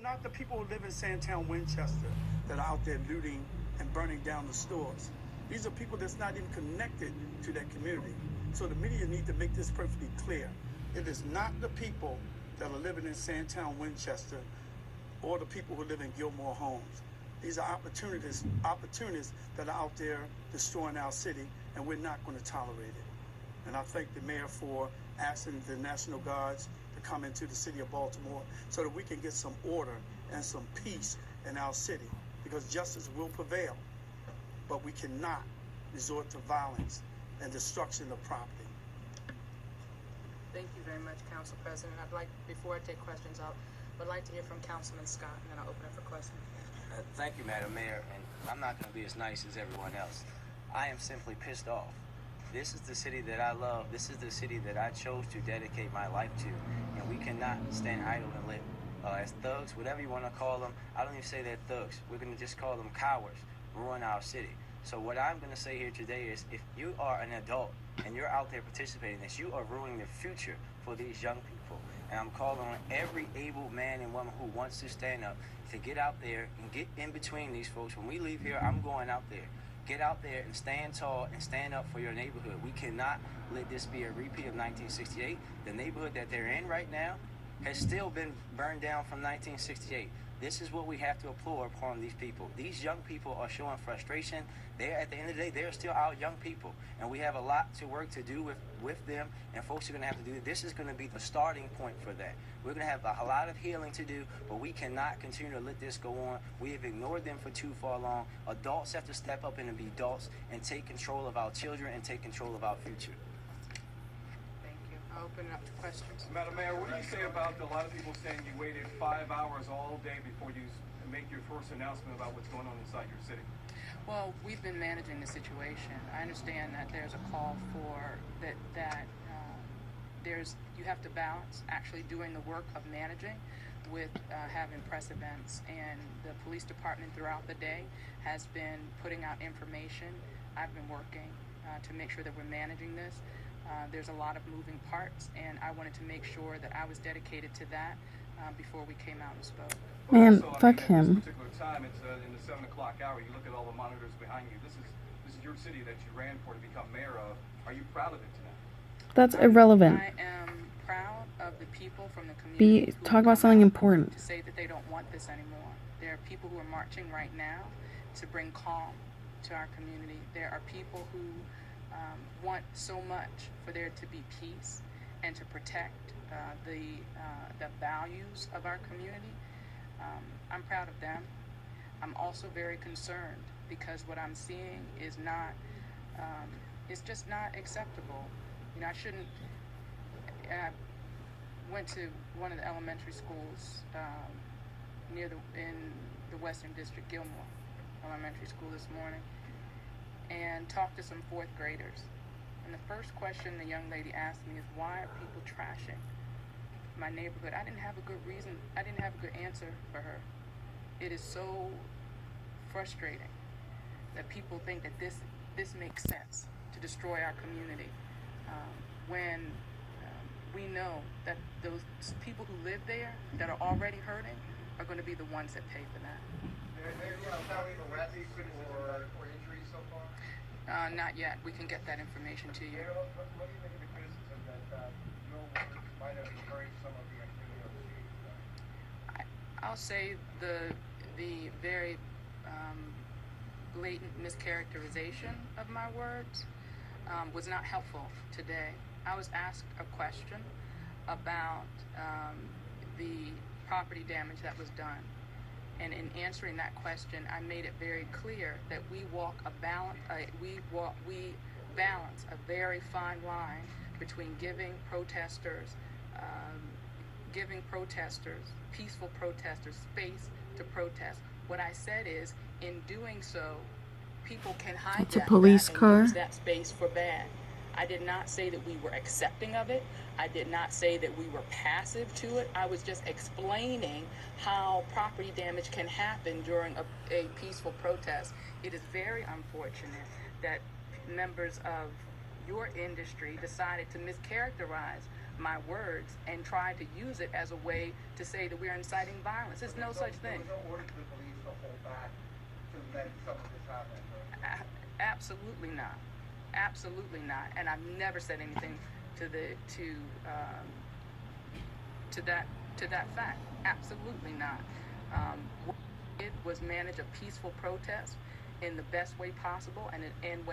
not the people who live in Sandtown, Winchester, that are out there looting and burning down the stores. These are people that's not even connected to that community. So the media need to make this perfectly clear. It is not the people that are living in Sandtown, Winchester, or the people who live in Gilmore Homes. These are opportunists that are out there destroying our city, and we're not going to tolerate it. And I thank the mayor for asking the National Guards to come into the city of Baltimore so that we can get some order and some peace in our city, because justice will prevail, but we cannot resort to violence and destruction of property. Thank you very much, Council President. Before I take questions, would like to hear from Councilman Scott, and then I'll open up for questions. Thank you, Madam Mayor, and I'm not going to be as nice as everyone else. I am simply pissed off. This is the city that I love. This is the city that I chose to dedicate my life to, and we cannot stand idle and live as thugs, whatever you want to call them. I don't even say they're thugs. We're going to just call them cowards, ruin our city. So what I'm going to say here today is, if you are an adult and you're out there participating in this, you are ruining the future for these young people. And I'm calling on every able man and woman who wants to stand up to get out there and get in between these folks. When we leave here, I'm going out there. Get out there and stand tall and stand up for your neighborhood. We cannot let this be a repeat of 1968. The neighborhood that they're in right now has still been burned down from 1968. This is what we have to applaud upon these people. These young people are showing frustration. They're, at the end of the day, they're still our young people. And we have a lot to work to do with them, and folks are going to have to do it. This is going to be the starting point for that. We're going to have a lot of healing to do, but we cannot continue to let this go on. We have ignored them for too far long. Adults have to step up and be adults and take control of our children and take control of our future. I'll open it up to questions. Madam Mayor, what do you say about a lot of people saying you waited 5 hours all day before you make your first announcement about what's going on inside your city? Well, we've been managing the situation. I understand that there's a call for that you have to balance actually doing the work of managing with having press events, and the police department throughout the day has been putting out information. I've been working to make sure that we're managing this. There's a lot of moving parts, and I wanted to make sure that I was dedicated to that before we came out and spoke. Man, also, fuck at him. this particular time, it's in the 7 o'clock hour. You look at all the monitors behind you. This is your city that you ran for to become mayor of. Are you proud of it tonight? That's irrelevant. I am proud of the people from the community. Talk about something important. To say that they don't want this anymore. There are people who are marching right now to bring calm to our community. There are people who want so much for there to be peace and to protect the values of our community. I'm proud of them. I'm also very concerned because what I'm seeing is not, it's just not acceptable. You know, I went to one of the elementary schools in the Western District, Gilmore Elementary School, this morning, and talked to some 4th graders. And the first question the young lady asked me is, why are people trashing my neighborhood? I didn't have a good reason. I didn't have a good answer for her. It is so frustrating that people think that this makes sense to destroy our community when we know that those people who live there that are already hurting are going to be the ones that pay for that. Or injuries so far? Not yet. We can get that information to you. What do you think of the criticism that your words might have encouraged some of the activity on the street? I'll say the very blatant mischaracterization of my words was not helpful today. I was asked a question about the property damage that was done. And in answering that question, I made it very clear that we balance a very fine line between giving protesters, peaceful protesters, space to protest. What I said is, in doing so, people can hijack and use that space for bad. I did not say that we were accepting of it. I did not say that we were passive to it. I was just explaining how property damage can happen during a peaceful protest. It is very unfortunate that members of your industry decided to mischaracterize my words and tried to use it as a way to say that we're inciting violence. There's no such thing. There was no order to the police to hold back to let some of this happen. Right? Absolutely not. Absolutely not. And I've never said anything to that fact. Absolutely not. What we did was manage a peaceful protest in the best way possible, and when